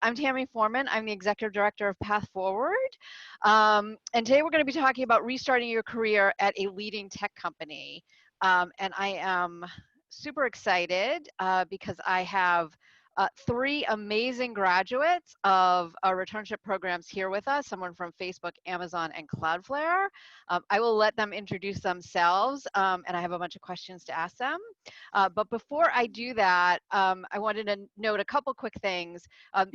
I'm Tammy Foreman. I'm the Executive Director of Path Forward. And today we're going to be talking about restarting your career at a leading tech company. And I am super excited because I have three amazing graduates of our returnship programs here with us, someone from Facebook, Amazon, and Cloudflare. I will let them introduce themselves, and I have a bunch of questions to ask them. But before I do that, I wanted to note a couple quick things.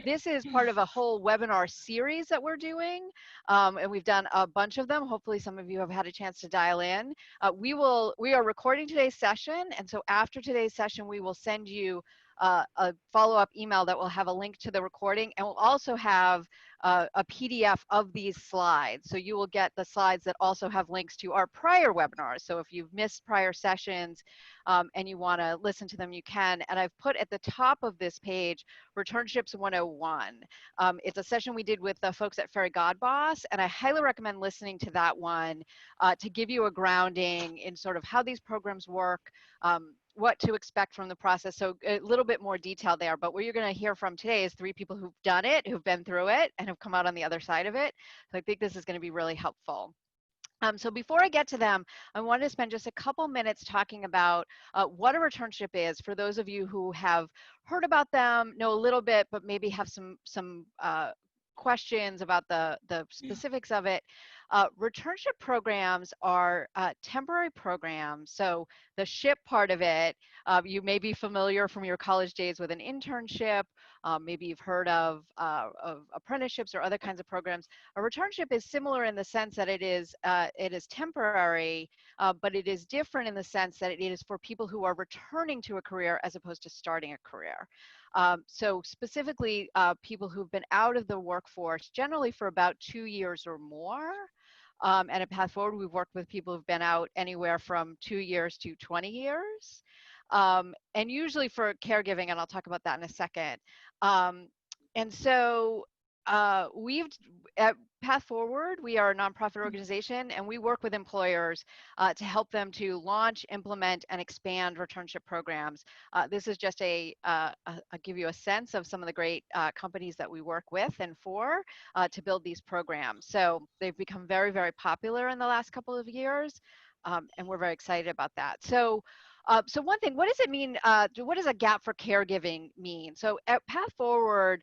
This is part of a whole webinar series that we're doing, and we've done a bunch of them. Hopefully some of you have had a chance to dial in. We are recording today's session, and so after today's session, we will send you a follow-up email that will have a link to the recording, and we'll also have a PDF of these slides. So you will get the slides that also have links to our prior webinars. So if you've missed prior sessions and you want to listen to them, you can. And I've put at the top of this page, Returnships 101. It's a session we did with the folks at Fairy Godboss, and I highly recommend listening to that one to give you a grounding in sort of how these programs work, what to expect from the process. So a little bit more detail there, but what you're going to hear from today is three people who've done it, who've been through it, and have come out on the other side of it. So I think this is going to be really helpful. So before I get to them, I wanted to spend just a couple minutes talking about what a returnship is for those of you who have heard about them, know a little bit, but maybe have some questions about the specifics of it. Returnship programs are temporary programs. So the ship part of it, you may be familiar from your college days with an internship. Maybe you've heard of apprenticeships or other kinds of programs. A returnship is similar in the sense that it is temporary, but it is different in the sense that it is for people who are returning to a career as opposed to starting a career. So specifically, people who've been out of the workforce generally for about 2 years or more. And at Path Forward, we've worked with people who've been out anywhere from 2 years to 20 years. And usually for caregiving, and I'll talk about that in a second. And so we've, at Path Forward, we are a nonprofit organization, and we work with employers to help them to launch, implement, and expand returnship programs. This is just I'll give you a sense of some of the great companies that we work with and for to build these programs. So they've become very, very popular in the last couple of years, and we're very excited about that. So one thing, what does it mean? What does a gap for caregiving mean? So at Path Forward,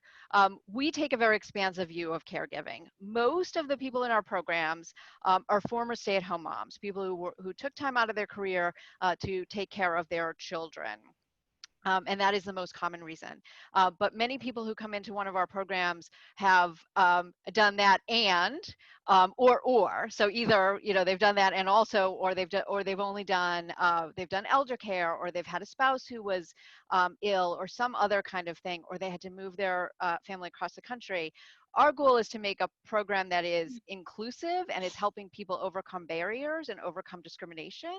we take a very expansive view of caregiving. Most of the people in our programs are former stay-at-home moms, people who took time out of their career to take care of their children. And that is the most common reason. But many people who come into one of our programs have done that and, or. So either, they've done that and also, or they've only done, they've done elder care, or they've had a spouse who was ill, or some other kind of thing, or they had to move their family across the country. Our goal is to make a program that is inclusive and is helping people overcome barriers and overcome discrimination.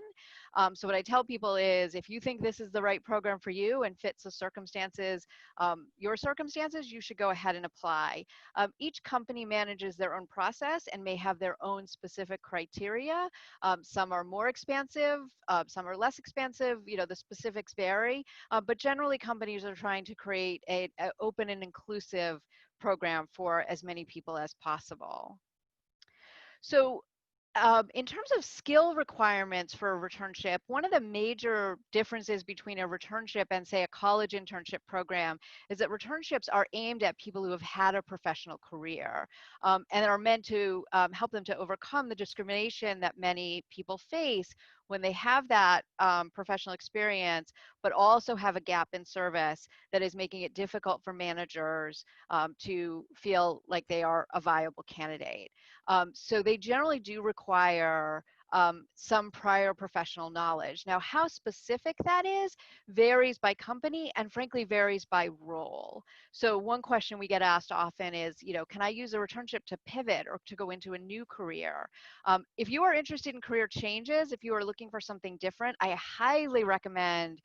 So what I tell people is, if you think this is the right program for you and fits the circumstances, your circumstances, you should go ahead and apply. Each company manages their own process and may have their own specific criteria. Some are more expansive, some are less expansive, the specifics vary, but generally companies are trying to create an open and inclusive program for as many people as possible. So in terms of skill requirements for a returnship, one of the major differences between a returnship and, say, a college internship program is that returnships are aimed at people who have had a professional career and are meant to help them to overcome the discrimination that many people face when they have that professional experience, but also have a gap in service that is making it difficult for managers to feel like they are a viable candidate. So they generally do require some prior professional knowledge. Now, how specific that is varies by company and frankly varies by role. So one question we get asked often is, can I use a returnship to pivot or to go into a new career? If you are interested in career changes, if you are looking for something different, I highly recommend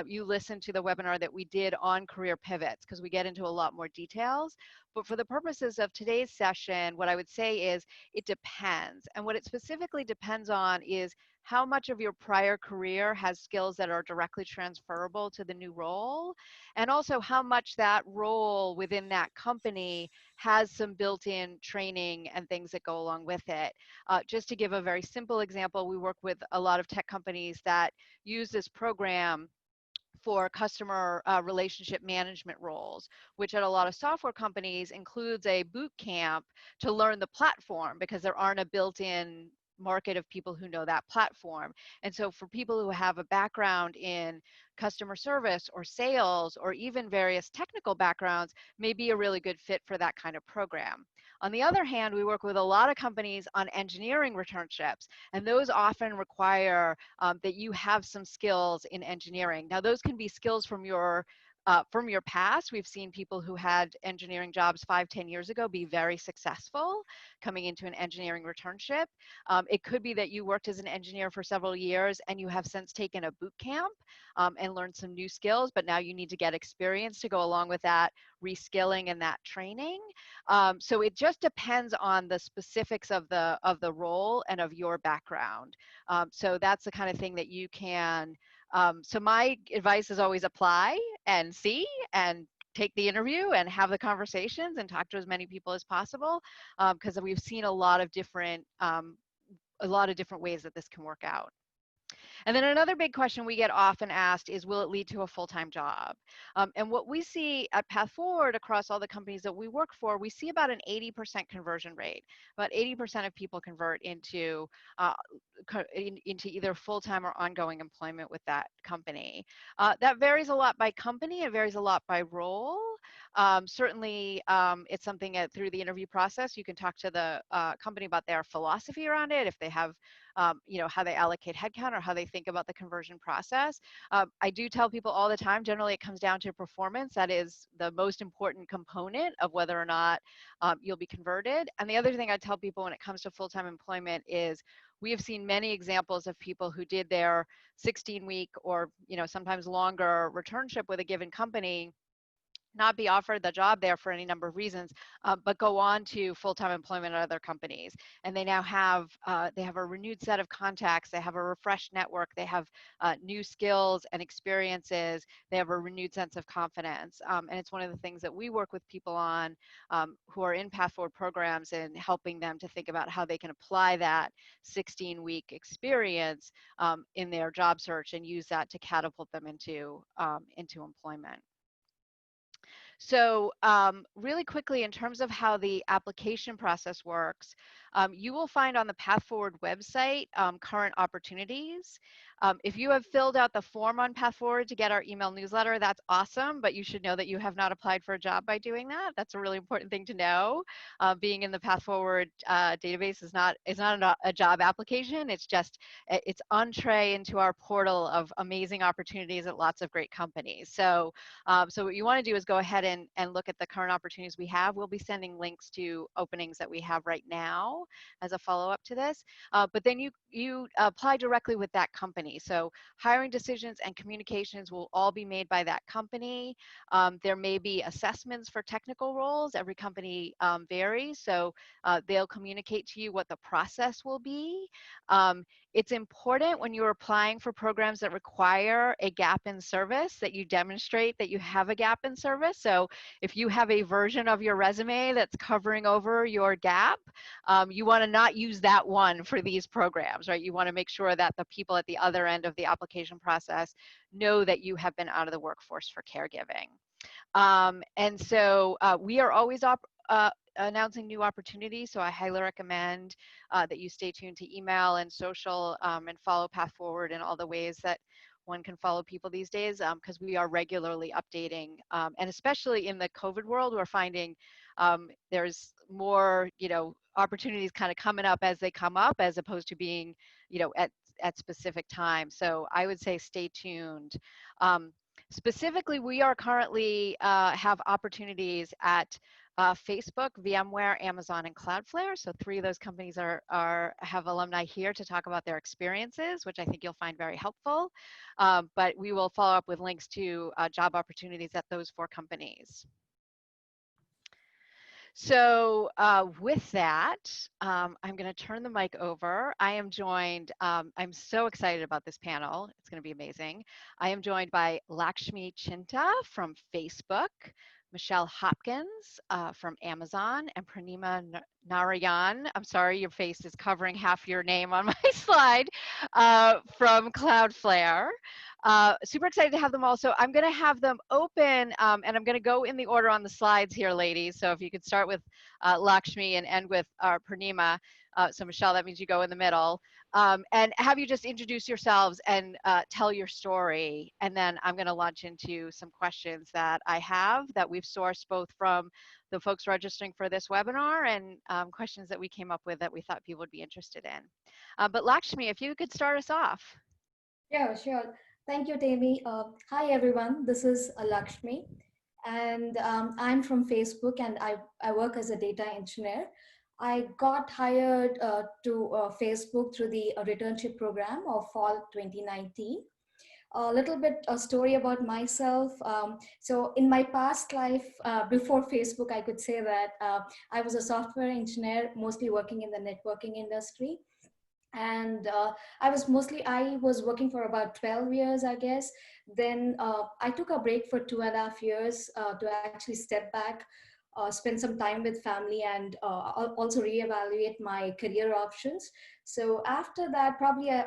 you listen to the webinar that we did on career pivots, because we get into a lot more details. But for the purposes of today's session, what I would say is it depends. And what it specifically depends on is how much of your prior career has skills that are directly transferable to the new role, and also how much that role within that company has some built-in training and things that go along with it. Just to give a very simple example, we work with a lot of tech companies that use this program for customer relationship management roles, which at a lot of software companies includes a boot camp to learn the platform because there aren't a built-in market of people who know that platform. And so for people who have a background in customer service or sales or even various technical backgrounds, may be a really good fit for that kind of program. On the other hand, we work with a lot of companies on engineering returnships, and those often require that you have some skills in engineering. Now, those can be skills from your past. We've seen people who had engineering jobs 5, 10 years ago be very successful coming into an engineering returnship. It could be that you worked as an engineer for several years and you have since taken a boot camp and learned some new skills, but now you need to get experience to go along with that reskilling and that training. So it just depends on the specifics of the role and of your background. So that's the kind of thing that you can. So my advice is always apply and see and take the interview and have the conversations and talk to as many people as possible, because we've seen a lot of different ways that this can work out. And then another big question we get often asked is, will it lead to a full-time job? And what we see at Path Forward across all the companies that we work for, we see about an 80% conversion rate. About 80% of people convert into either full-time or ongoing employment with that company. That varies a lot by company. It varies a lot by role. Certainly, it's something through the interview process, you can talk to the company about their philosophy around it, if they have how they allocate headcount or how they think about the conversion process. I do tell people all the time, generally it comes down to performance. That is the most important component of whether or not you'll be converted. And the other thing I tell people when it comes to full-time employment is we have seen many examples of people who did their 16-week or sometimes longer returnship with a given company, not be offered the job there for any number of reasons, but go on to full-time employment at other companies. And they now have they have a renewed set of contacts, they have a refreshed network, they have new skills and experiences, they have a renewed sense of confidence. And it's one of the things that we work with people on who are in Path Forward programs, and helping them to think about how they can apply that 16-week experience in their job search and use that to catapult them into employment. So really quickly, in terms of how the application process works, you will find on the Path Forward website current opportunities. If you have filled out the form on Path Forward to get our email newsletter, that's awesome, but you should know that you have not applied for a job by doing that. That's a really important thing to know. Being in the Path Forward database is not a job application. It's just it's entree into our portal of amazing opportunities at lots of great companies. So so what you want to do is go ahead and look at the current opportunities we have. We'll be sending links to openings that we have right now as a follow-up to this. But then you apply directly with that company. So hiring decisions and communications will all be made by that company. There may be assessments for technical roles. Every company varies. So they'll communicate to you what the process will be. It's important when you're applying for programs that require a gap in service that you demonstrate that you have a gap in service. So if you have a version of your resume that's covering over your gap, you want to not use that one for these programs, right? You want to make sure that the people at the other end of the application process know that you have been out of the workforce for caregiving. And so we are always announcing new opportunities, so I highly recommend that you stay tuned to email and social and follow Path Forward in all the ways that one can follow people these days, because we are regularly updating, and especially in the COVID world, we're finding there's more opportunities kind of coming up as they come up, as opposed to being at specific times. So I would say stay tuned. Specifically, we are currently have opportunities at Facebook, VMware, Amazon, and Cloudflare. So 3 of those companies have alumni here to talk about their experiences, which I think you'll find very helpful. But we will follow up with links to job opportunities at those 4 companies. So with that, I'm going to turn the mic over. I am joined, I'm so excited about this panel. It's going to be amazing. I am joined by Lakshmi Chinta from Facebook, Michelle Hopkins from Amazon, and Pranima Narayan. I'm sorry, your face is covering half your name on my slide, from Cloudflare. Super excited to have them all. So I'm going to have them open, and I'm going to go in the order on the slides here, ladies. So if you could start with Lakshmi and end with Purnima. So Michelle, that means you go in the middle. And have you just introduce yourselves and tell your story. And then I'm going to launch into some questions that I have that we've sourced both from the folks registering for this webinar and questions that we came up with that we thought people would be interested in. But Lakshmi, if you could start us off. Yeah, sure. Thank you, Tammy. Hi, everyone. This is Lakshmi, and I'm from Facebook, and I work as a data engineer. I got hired to Facebook through the returnship program of fall 2019. A little bit a story about myself. So in my past life, before Facebook, I could say that I was a software engineer, mostly working in the networking industry. And I was working for about 12 years, I guess. Then I took a break for 2.5 years to actually step back, spend some time with family, and also reevaluate my career options. So after that, probably a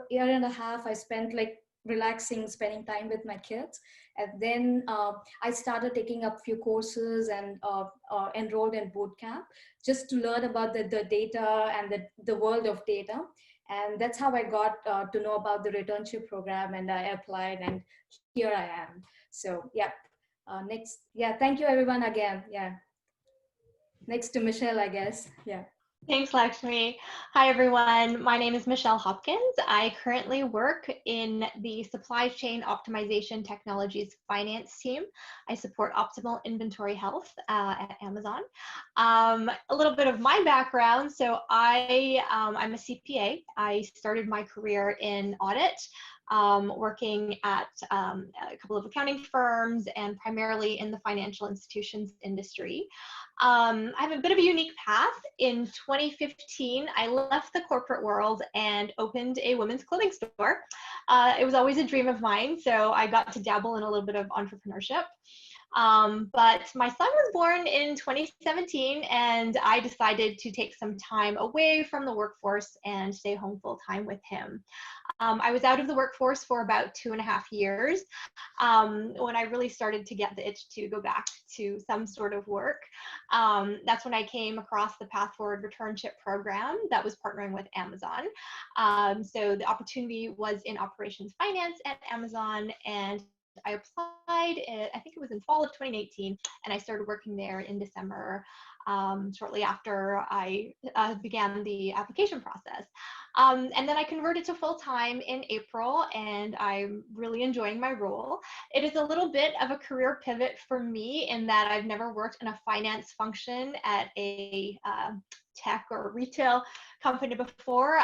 year and a half, I spent like relaxing, spending time with my kids. And then I started taking up few courses and enrolled in boot camp just to learn about the data and the world of data. And that's how I got to know about the returnship program, and I applied, and here I am. So yeah, next, yeah, thank you everyone again. Yeah, next to Michelle, I guess. Yeah. Thanks, Lakshmi. Hi, everyone. My name is Michelle Hopkins. I currently work in the supply chain optimization technologies finance team. I support optimal inventory health at Amazon. A little bit of my background. So I'm a CPA. I started my career in audit, working at a couple of accounting firms and primarily in the financial institutions industry. I have a bit of a unique path. In 2015, I left the corporate world and opened a women's clothing store. It was always a dream of mine, so I got to dabble in a little bit of entrepreneurship. But my son was born in 2017, and I decided to take some time away from the workforce and stay home full time with him. I was out of the workforce for about 2.5 years when I really started to get the itch to go back to some sort of work. That's when I came across the Path Forward Returnship program that was partnering with Amazon. So the opportunity was in operations finance at Amazon, and I applied, I think it was in fall of 2018, and I started working there in December, shortly after I began the application process. And then I converted to full-time in April, and I'm really enjoying my role. It is a little bit of a career pivot for me in that I've never worked in a finance function at a tech or retail company before.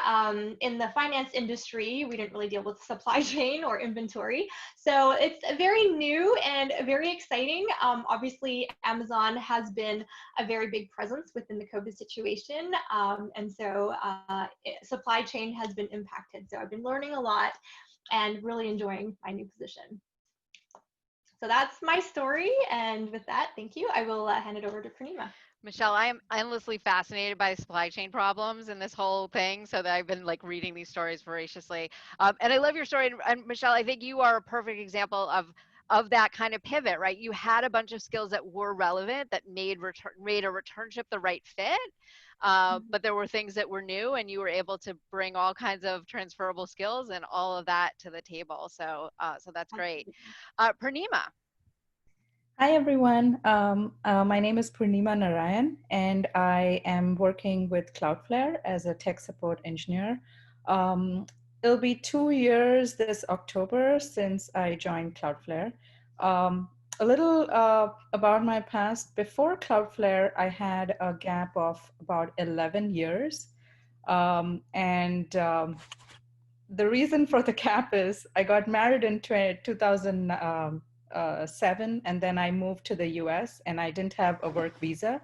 In the finance industry, we didn't really deal with supply chain or inventory. So it's very new and very exciting. Obviously, Amazon has been a very big presence within the COVID situation. And so supply chain has been impacted. So I've been learning a lot and really enjoying my new position. So that's my story. And with that, thank you. I will hand it over to Purnima. Michelle, I am endlessly fascinated by supply chain problems and this whole thing, so that I've been like reading these stories voraciously. And I love your story. And Michelle, I think you are a perfect example of that kind of pivot, right? You had a bunch of skills that were relevant that made a returnship the right fit, but there were things that were new, and you were able to bring all kinds of transferable skills and all of that to the table. So, so that's great. Purnima. Hi, everyone. My name is Purnima Narayan, and I am working with Cloudflare as a tech support engineer. It'll be 2 years this October since I joined Cloudflare. A little about my past. Before Cloudflare, I had a gap of about 11 years. The reason for the gap is I got married in 2007, and then I moved to the US, and I didn't have a work visa.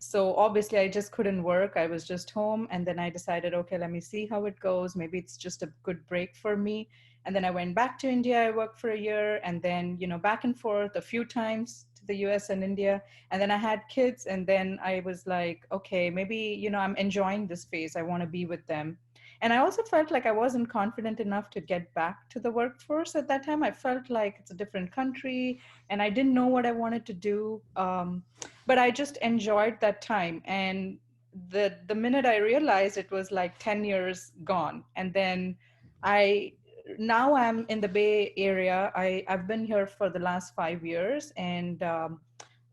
So obviously I just couldn't work. I was just home. And then I decided, okay, let me see how it goes. Maybe it's just a good break for me. And then I went back to India. I worked for a year, and then, back and forth a few times to the US and India. And then I had kids. And then I was like, okay, maybe, I'm enjoying this phase. I want to be with them. And I also felt like I wasn't confident enough to get back to the workforce at that time. I felt like it's a different country and I didn't know what I wanted to do. But I just enjoyed that time. And the minute I realized, it was like 10 years gone. And then I now I'm in the Bay Area. I've been here for the last 5 years, and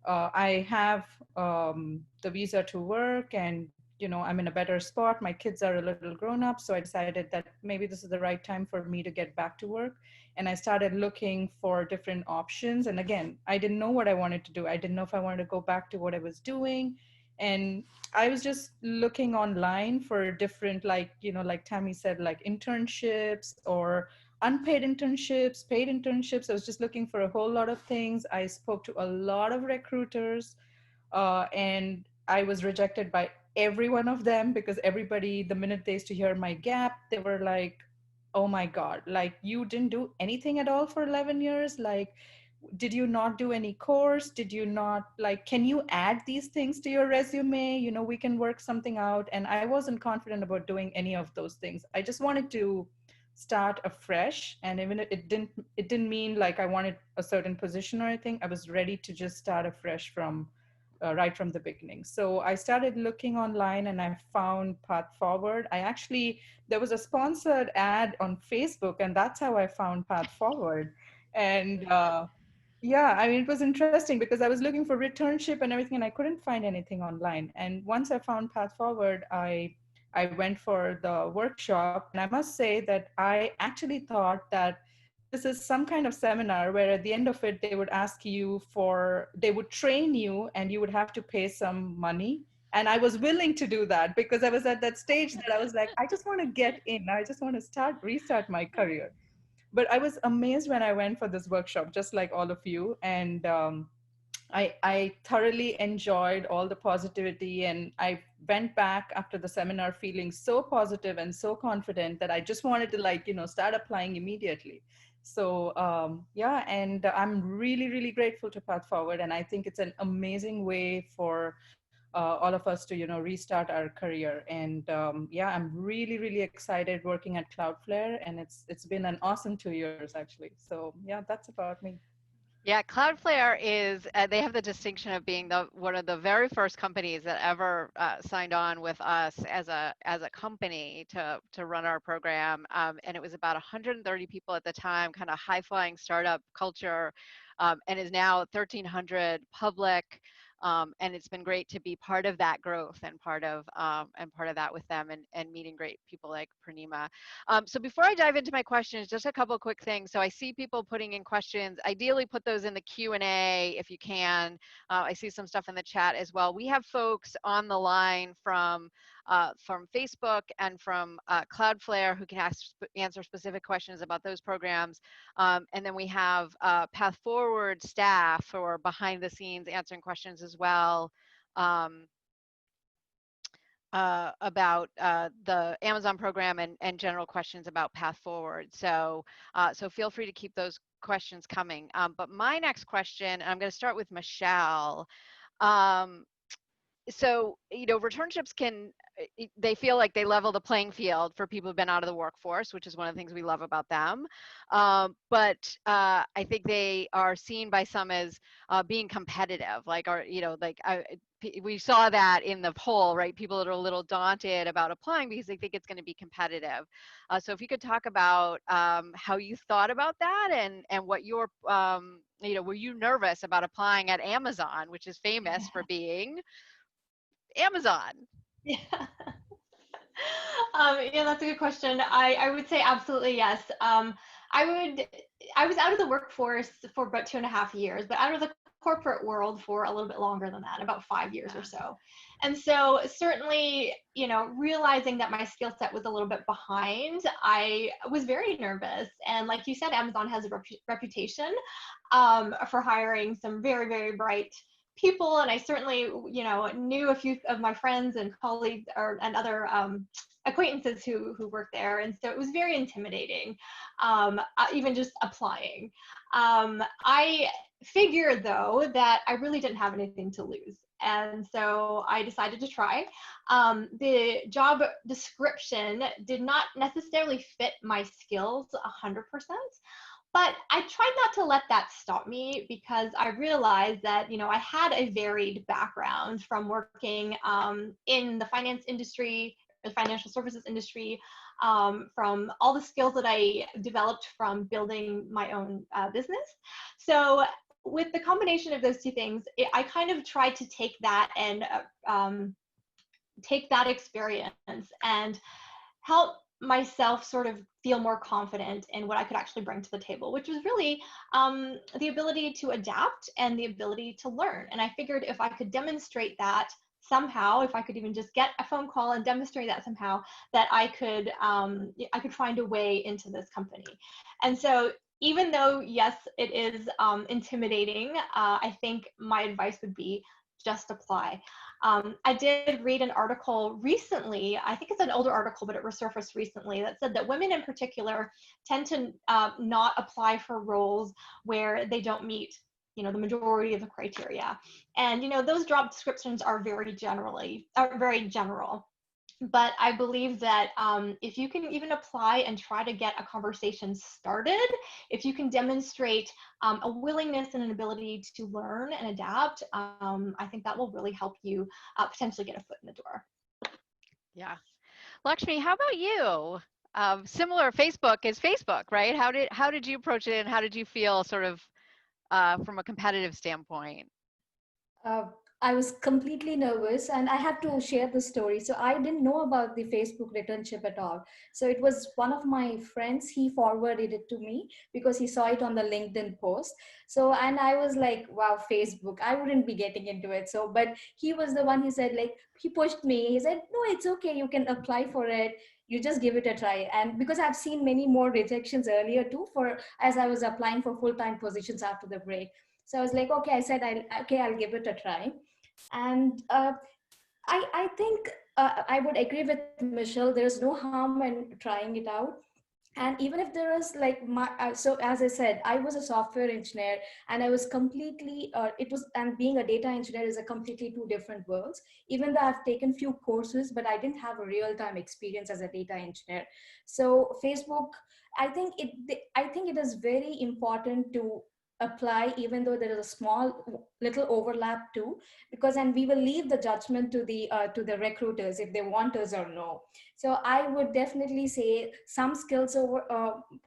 I have the visa to work, and I'm in a better spot. My kids are a little grown up, so I decided that maybe this is the right time for me to get back to work. And I started looking for different options. And again, I didn't know what I wanted to do. I didn't know if I wanted to go back to what I was doing. And I was just looking online for different, like Tammy said, like internships or unpaid internships, paid internships. I was just looking for a whole lot of things. I spoke to a lot of recruiters, and I was rejected by every one of them, because everybody, the minute they used to hear my gap, they were like, oh my God, like, you didn't do anything at all for 11 years? Like, did you not do any course? Did you not, like, can you add these things to your resume? We can work something out. And I wasn't confident about doing any of those things. I just wanted to start afresh. And even if it didn't mean like I wanted a certain position or anything. I was ready to just start afresh from right from the beginning. So I started looking online and I found Path Forward. There was a sponsored ad on Facebook, and that's how I found Path Forward. And yeah, I mean, it was interesting because I was looking for returnship and everything, and I couldn't find anything online. And once I found Path Forward, I went for the workshop, and I must say that I actually thought that this is some kind of seminar where at the end of it, they would train you and you would have to pay some money. And I was willing to do that because I was at that stage that I was like, I just want to get in. I just want to restart my career. But I was amazed when I went for this workshop, just like all of you. And I thoroughly enjoyed all the positivity, and I went back after the seminar feeling so positive and so confident that I just wanted to start applying immediately. So yeah, and I'm really, really grateful to Path Forward, and I think it's an amazing way for all of us to restart our career. And yeah, I'm really, really excited working at Cloudflare, and it's been an awesome 2 years actually. So yeah, that's about me. Yeah, Cloudflare is, they have the distinction of being one of the very first companies that ever signed on with us as a company to run our program. And it was about 130 people at the time, kind of high flying startup culture, and is now 1,300 public. And it's been great to be part of that growth and part of that with them, and meeting great people like Purnima. So before I dive into my questions, just a couple of quick things. So I see people putting in questions. Ideally, put those in the Q&A if you can. I see some stuff in the chat as well. We have folks on the line from Facebook and from Cloudflare who can answer specific questions about those programs. And then we have Path Forward staff who are behind the scenes answering questions as well. About the Amazon program and general questions about Path Forward. So, so feel free to keep those questions coming. But my next question, and I'm going to start with Michelle. So, returnships they feel like they level the playing field for people who've been out of the workforce, which is one of the things we love about them. But I think they are seen by some as being competitive, we saw that in the poll, right? People that are a little daunted about applying because they think it's going to be competitive. So if you could talk about how you thought about that, and what your, were you nervous about applying at Amazon, which is famous for being Amazon? Yeah. Yeah, that's a good question. I would say absolutely yes. I was out of the workforce for about 2.5 years, but out of the corporate world for a little bit longer than that, about 5 years or so. And so certainly, realizing that my skill set was a little bit behind, I was very nervous. And like you said, Amazon has a reputation for hiring some very, very bright people, and I certainly, knew a few of my friends and colleagues and other acquaintances who work there, and so it was very intimidating, even just applying. I figured though that I really didn't have anything to lose, and so I decided to try. The job description did not necessarily fit my skills 100%. But I tried not to let that stop me, because I realized that, I had a varied background from working in the finance industry, the financial services industry, from all the skills that I developed from building my own business. So with the combination of those two things, I kind of tried to take that and take that experience and help myself sort of feel more confident in what I could actually bring to the table, which was really the ability to adapt and the ability to learn. And I figured if I could demonstrate that somehow, if I could even just get a phone call and demonstrate that somehow, that I could find a way into this company. And so even though, yes, it is intimidating, I think my advice would be just apply. I did read an article recently, I think it's an older article, but it resurfaced recently, that said that women in particular tend to not apply for roles where they don't meet, the majority of the criteria. And, those job descriptions are very general. But I believe that if you can even apply and try to get a conversation started, if you can demonstrate a willingness and an ability to learn and adapt, I think that will really help you potentially get a foot in the door. Yeah. Lakshmi, how about you? Similar, Facebook is Facebook, right? How did you approach it, and how did you feel sort of from a competitive standpoint? I was completely nervous, and I have to share the story. So I didn't know about the Facebook returnship at all. So it was one of my friends, he forwarded it to me because he saw it on the LinkedIn post. So, and I was like, wow, Facebook, I wouldn't be getting into it. So, but he was the one, he said, like, he pushed me. He said, no, it's okay. You can apply for it. You just give it a try. And because I've seen many more rejections earlier too, as I was applying for full-time positions after the break. So I was like, okay, I said, I'll give it a try. And I think I would agree with Michelle. There's no harm in trying it out. And even if there is like so as I said, I was a software engineer, and I was completely and being a data engineer is a completely two different worlds. Even though I've taken few courses, but I didn't have a real-time experience as a data engineer. So Facebook, I think it is very important to apply, even though there is a small little overlap too, because and we will leave the judgment to the recruiters if they want us or no. So I would definitely say some skills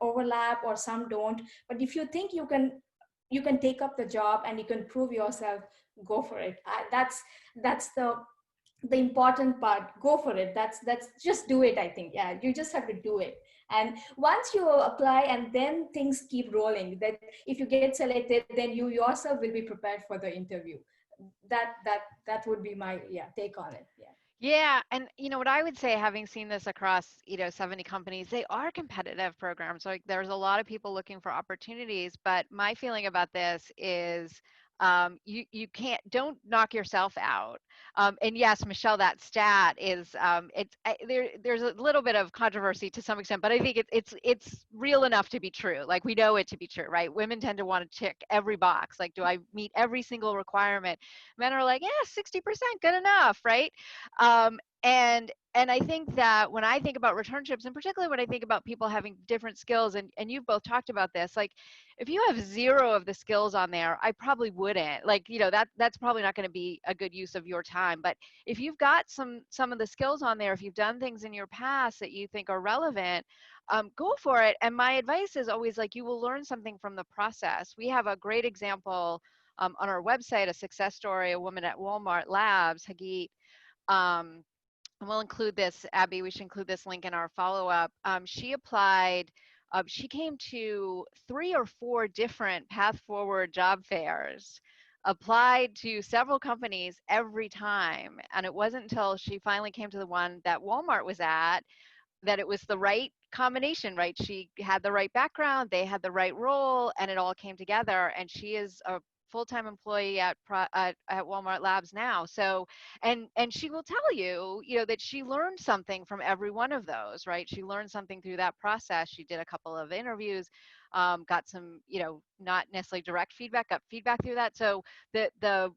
overlap or some don't, but if you think you can take up the job and you can prove yourself, go for it. That's the important part. Go for it. That's just do it. I think, yeah, you just have to do it. And once you apply, and then things keep rolling, that if you get selected, then you yourself will be prepared for the interview. That would be my take on it. Yeah. Yeah, and what I would say, having seen this across 70 companies, they are competitive programs. Like there's a lot of people looking for opportunities, but my feeling about this is you don't knock yourself out. And yes, Michelle, that stat is there's a little bit of controversy to some extent, but I think it's real enough to be true. Like we know it to be true, right? Women tend to want to check every box. Like, do I meet every single requirement? Men are like, yeah, 60%, good enough, right? And I think that when I think about returnships, and particularly when I think about people having different skills, and you've both talked about this, like if you have zero of the skills on there, I probably wouldn't. Like, that's probably not going to be a good use of your time. But if you've got some of the skills on there, if you've done things in your past that you think are relevant, go for it. And my advice is always like, you will learn something from the process. We have a great example on our website, a success story, a woman at Walmart Labs, Hagit. And we'll include this, Abby, we should include this link in our follow-up. She applied, she came to 3 or 4 different Path Forward job fairs, applied to several companies every time. And it wasn't until she finally came to the one that Walmart was at that it was the right combination, right? She had the right background, they had the right role, and it all came together. And she is a full-time employee at Walmart Labs now. So, and she will tell you, you know, that she learned something from every one of those, right? She learned something through that process. She did a couple of interviews, got some, you know, not necessarily direct feedback, got feedback through that. So the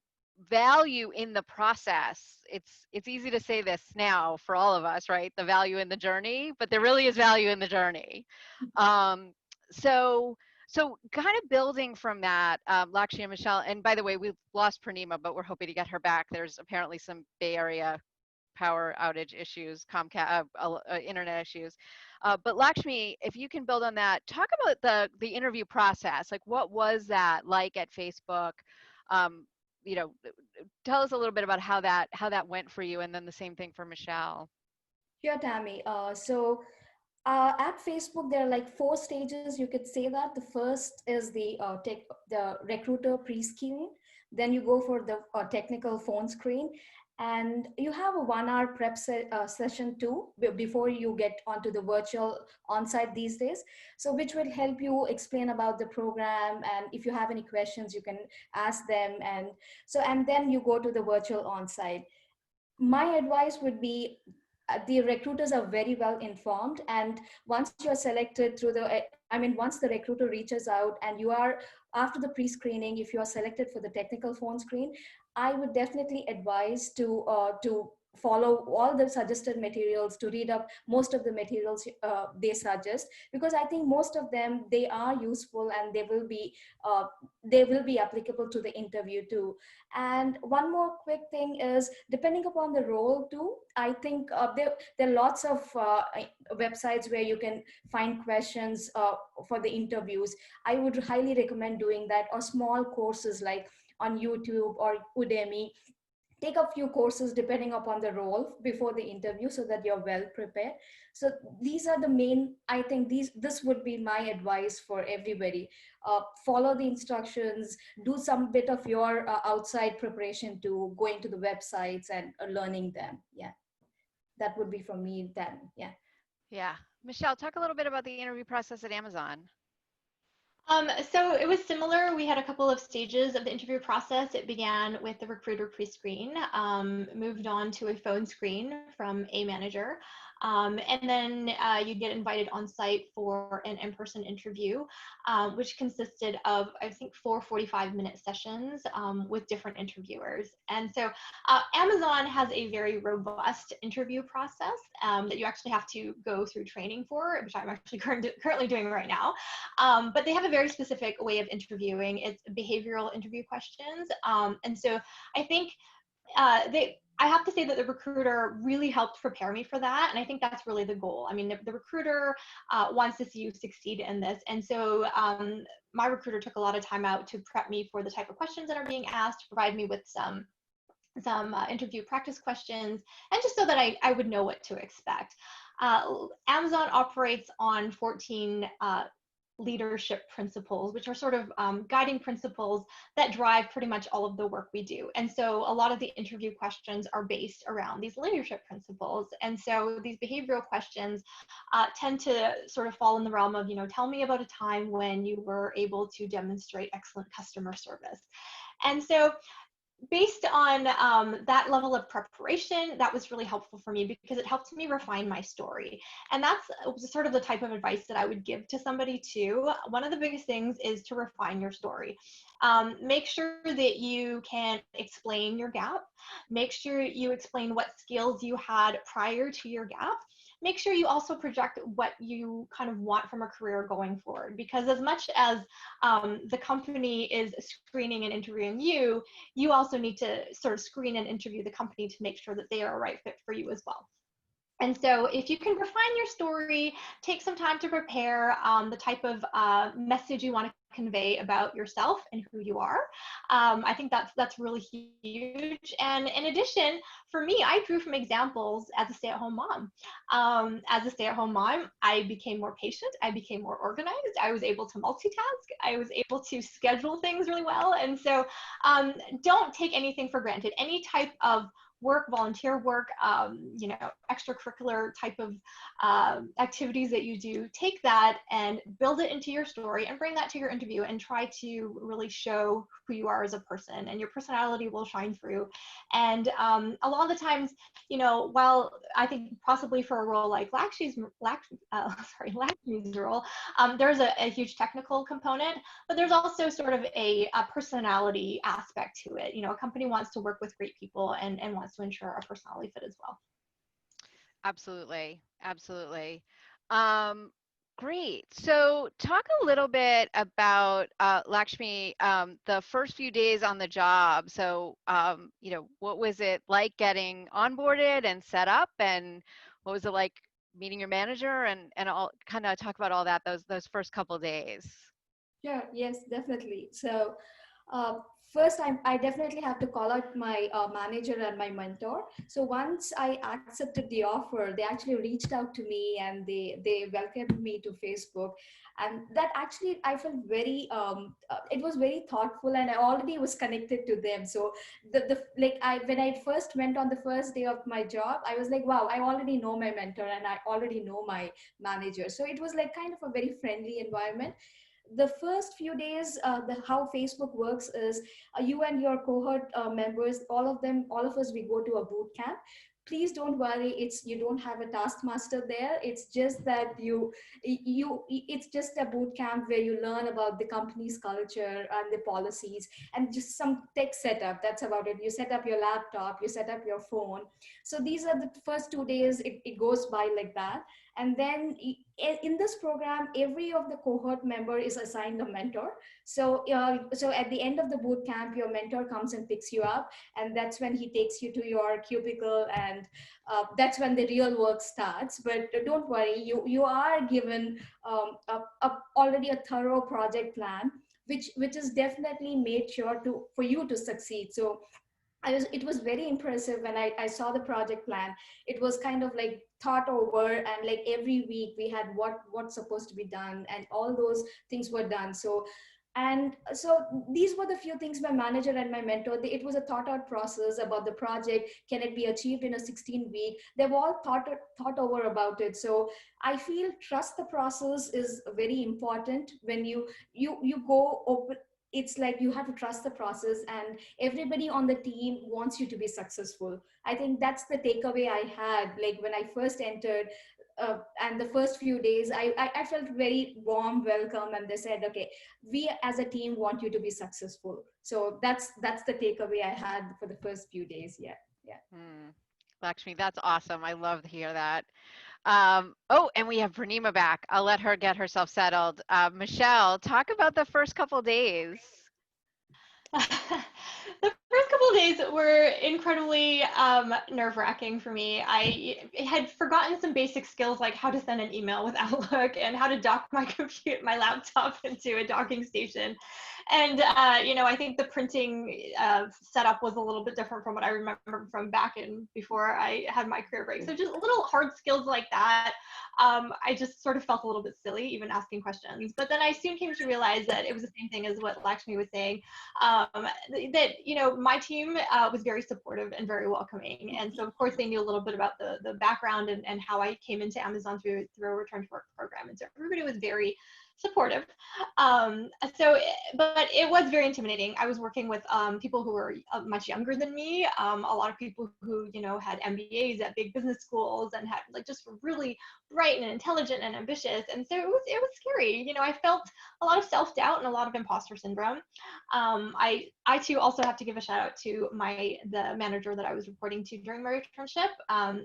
value in the process, it's easy to say this now for all of us, right? The value in the journey, but there really is value in the journey. So kind of building from that, Lakshmi and Michelle, and by the way, we've lost Purnima, but we're hoping to get her back. There's apparently some Bay Area power outage issues, Comcast internet issues. But Lakshmi, if you can build on that, talk about the interview process. Like, what was that like at Facebook? You know, tell us a little bit about how that went for you, and then the same thing for Michelle. Sure, Tammy. At Facebook, there are like 4 stages. You could say that the first is the recruiter pre-screen. Then you go for the technical phone screen, and you have a 1-hour prep session too before you get onto the virtual on-site these days. So which will help you explain about the program, and if you have any questions, you can ask them. And then you go to the virtual on-site. My advice would be, the recruiters are very well informed, and once you're selected through once the recruiter reaches out and you are, after the pre-screening, if you are selected for the technical phone screen, I would definitely advise to follow all the suggested materials, to read up most of the materials they suggest, because I think most of them, they are useful, and they will be applicable to the interview too. And one more quick thing is, depending upon the role too, I think there are lots of websites where you can find questions for the interviews. I would highly recommend doing that, or small courses like on YouTube or Udemy. Take a few courses depending upon the role before the interview, so that you're well prepared. So these are the main, I think this would be my advice for everybody. Follow the instructions, do some bit of your outside preparation to going to the websites and learning them. Yeah, that would be from me then. Yeah. Yeah, Michelle, talk a little bit about the interview process at Amazon. So it was similar. We had a couple of stages of the interview process. It began with the recruiter pre-screen, moved on to a phone screen from a manager, and then you'd get invited on site for an in-person interview, which consisted of, I think, 4 45-minute sessions with different interviewers. And so Amazon has a very robust interview process that you actually have to go through training for, which I'm actually currently doing right now. But they have a very specific way of interviewing. It's behavioral interview questions. And so I think I have to say that the recruiter really helped prepare me for that. And I think that's really the goal. I mean, the recruiter wants to see you succeed in this. And so my recruiter took a lot of time out to prep me for the type of questions that are being asked, provide me with some interview practice questions, and just so that I would know what to expect. Amazon operates on 14 leadership principles, which are sort of guiding principles that drive pretty much all of the work we do. And so a lot of the interview questions are based around these leadership principles. And so these behavioral questions tend to sort of fall in the realm of, tell me about a time when you were able to demonstrate excellent customer service. And so based on that level of preparation, that was really helpful for me because it helped me refine my story. And that's sort of the type of advice that I would give to somebody too. One of the biggest things is to refine your story. Make sure that you can explain your gap. Make sure you explain what skills you had prior to your gap. Make sure you also project what you kind of want from a career going forward, because as much as the company is screening and interviewing you, you also need to sort of screen and interview the company to make sure that they are a right fit for you as well. And so if you can refine your story, take some time to prepare the type of message you want to convey about yourself and who you are, I think that's really huge. And in addition, for me, I drew from examples as a stay-at-home mom. As a stay-at-home mom, I became more patient. I became more organized. I was able to multitask. I was able to schedule things really well. And so don't take anything for granted. Any type of work, volunteer work, you know, extracurricular type of activities that you do, take that and build it into your story and bring that to your interview and try to really show who you are as a person, and your personality will shine through. And a lot of the times, you know, while I think possibly for a role like Lakshmi's role, there's a huge technical component, but there's also sort of a personality aspect to it. You know, a company wants to work with great people and wants to ensure a personality fit as well. Absolutely. Absolutely. Great. So talk a little bit about Lakshmi, the first few days on the job. So, you know, what was it like getting onboarded and set up, and what was it like meeting your manager, and all, kind of talk about all that, those first couple days. Sure, yes, definitely. So, uh, first, I definitely have to call out my manager and my mentor. So once I accepted the offer, they actually reached out to me and they welcomed me to Facebook, and that actually I felt very it was very thoughtful, and I already was connected to them. So the like I when I first went on the first day of my job, I was like, wow, I already know my mentor and I already know my manager. So it was like kind of a very friendly environment. The first few days, how Facebook works is you and your cohort members, all of us, we go to a boot camp. Please don't worry, you don't have a taskmaster there. It's just that it's just a boot camp where you learn about the company's culture and the policies and just some tech setup. That's about it. You set up your laptop, you set up your phone. So these are the first 2 days. It goes by like that. And then in this program, every of the cohort member is assigned a mentor. So at the end of the boot camp, your mentor comes and picks you up, and that's when he takes you to your cubicle, and that's when the real work starts. But don't worry, you are given already a thorough project plan, which is definitely made sure for you to succeed. So it was very impressive when I saw the project plan. It was kind of like thought over, and like every week we had what's supposed to be done, and all those things were done. So these were the few things my manager and my mentor, it was a thought out process about the project. Can it be achieved in a 16-week? They've all thought over about it. So I feel trust the process is very important. When you go open, it's like you have to trust the process, and everybody on the team wants you to be successful. I think that's the takeaway I had, like when I first entered. And the first few days, I felt very warm welcome, and they said, okay, we as a team want you to be successful. So that's the takeaway I had for the first few days. Yeah. Lakshmi, that's awesome. I love to hear that. Oh, and we have Purnima back. I'll let her get herself settled. Michelle, talk about the first couple days. The first couple of days were incredibly nerve-wracking for me. I had forgotten some basic skills like how to send an email with Outlook and how to dock my laptop into a docking station. And, you know, I think the printing setup was a little bit different from what I remember from back in before I had my career break. So just little hard skills like that. I just sort of felt a little bit silly even asking questions. But then I soon came to realize that it was the same thing as what Lakshmi was saying, that, you know, my team was very supportive and very welcoming. And so, of course, they knew a little bit about the background and how I came into Amazon through a return to work program. And so everybody was very supportive. But it was very intimidating. I was working with people who were much younger than me, a lot of people who, you know, had MBAs at big business schools and had like just really bright and intelligent and ambitious. And so it was scary. You know, I felt a lot of self-doubt and a lot of imposter syndrome. I too also have to give a shout out to the manager that I was reporting to during my internship.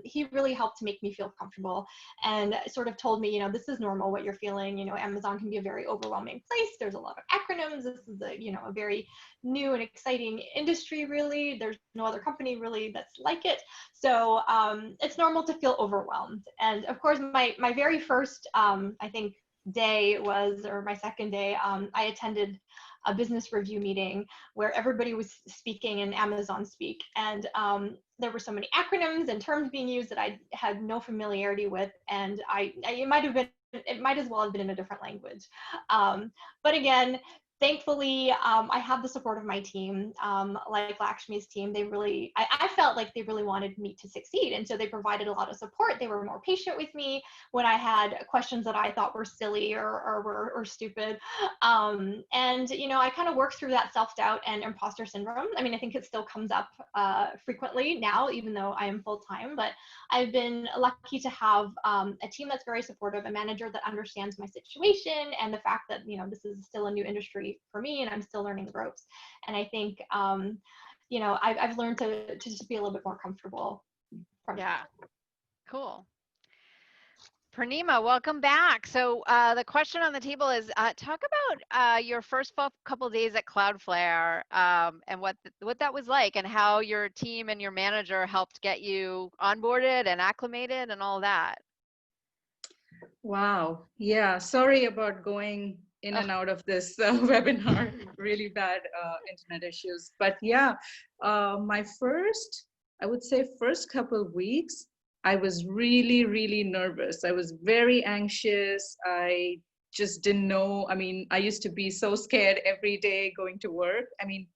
He really helped to make me feel comfortable and sort of told me, you know, this is normal what you're feeling. You know, Amazon can be a very overwhelming place. There's a lot of acronyms. This is a very new and exciting industry, really. There's no other company really that's like it. So it's normal to feel overwhelmed. And of course, my very first, I think, day or my second day, I attended a business review meeting where everybody was speaking in Amazon speak. And there were so many acronyms and terms being used that I had no familiarity with. And it might as well have been in a different language. But again, thankfully, I have the support of my team. Like Lakshmi's team, I felt like they really wanted me to succeed. And so they provided a lot of support. They were more patient with me when I had questions that I thought were silly or stupid. And, I kind of worked through that self-doubt and imposter syndrome. I mean, I think it still comes up frequently now, even though I am full-time, but I've been lucky to have a team that's very supportive, a manager that understands my situation, and the fact that, this is still a new industry for me and I'm still learning the ropes. And I think, I've learned to just be a little bit more comfortable. Yeah, cool. Purnima, welcome back. So the question on the table is, talk about your first couple of days at Cloudflare and what that was like, and how your team and your manager helped get you onboarded and acclimated and all that. Wow. Yeah. Sorry about going in and out of this webinar. Really bad internet issues. But yeah, my I would say first couple of weeks, I was really, really nervous. I was very anxious. I just didn't know. I mean, I used to be so scared every day going to work. I mean,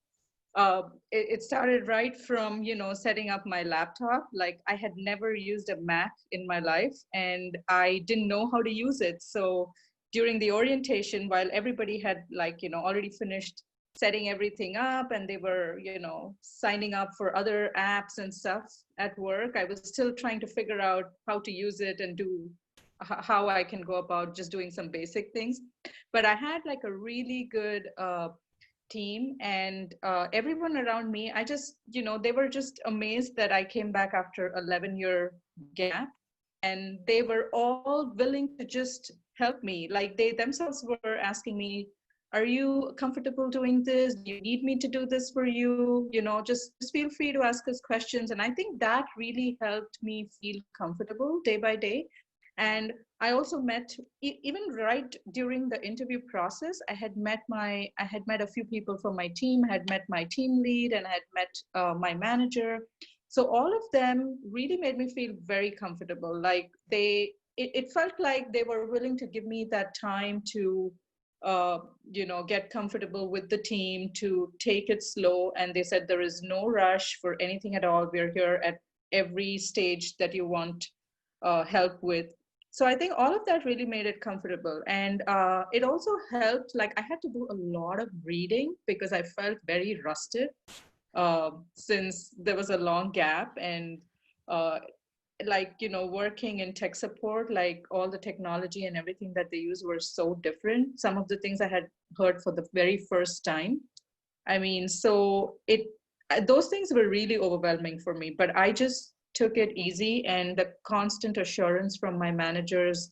it started right from, setting up my laptop. Like, I had never used a Mac in my life and I didn't know how to use it. So during the orientation, while everybody had already finished setting everything up and they were, signing up for other apps and stuff at work, I was still trying to figure out how to use it and how I can go about just doing some basic things. But I had like a really good team, and everyone around me, I just, they were just amazed that I came back after 11-year gap, and they were all willing to just help me. Like, they themselves were asking me, are you comfortable doing this? Do you need me to do this for you? Just feel free to ask us questions. And I think that really helped me feel comfortable day by day. And I also met, even right during the interview process, I had met a few people from my team, had met my team lead, and had met my manager. So all of them really made me feel very comfortable. Like, it felt like they were willing to give me that time to, get comfortable with the team, to take it slow. And they said, there is no rush for anything at all. We're here at every stage that you want help with. So I think all of that really made it comfortable. And it also helped, like, I had to do a lot of reading because I felt very rusted since there was a long gap. And working in tech support, like, all the technology and everything that they use were so different. Some of the things I had heard for the very first time. I mean, so those things were really overwhelming for me, but I just took it easy, and the constant assurance from my managers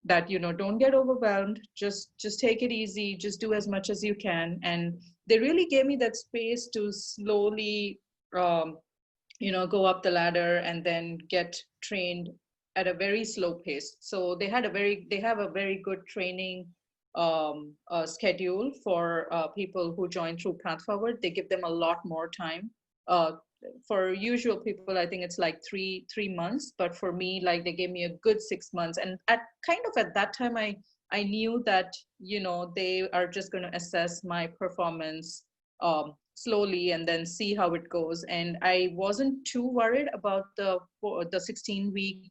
that, don't get overwhelmed, just take it easy, just do as much as you can. And they really gave me that space to slowly go up the ladder and then get trained at a very slow pace. So they have a very good training schedule for people who join through PathForward. They give them a lot more time. For usual people, I think it's like three months, but for me, like, they gave me a good 6 months. And at that time, I knew that, they are just going to assess my performance slowly and then see how it goes. And I wasn't too worried about the 16-week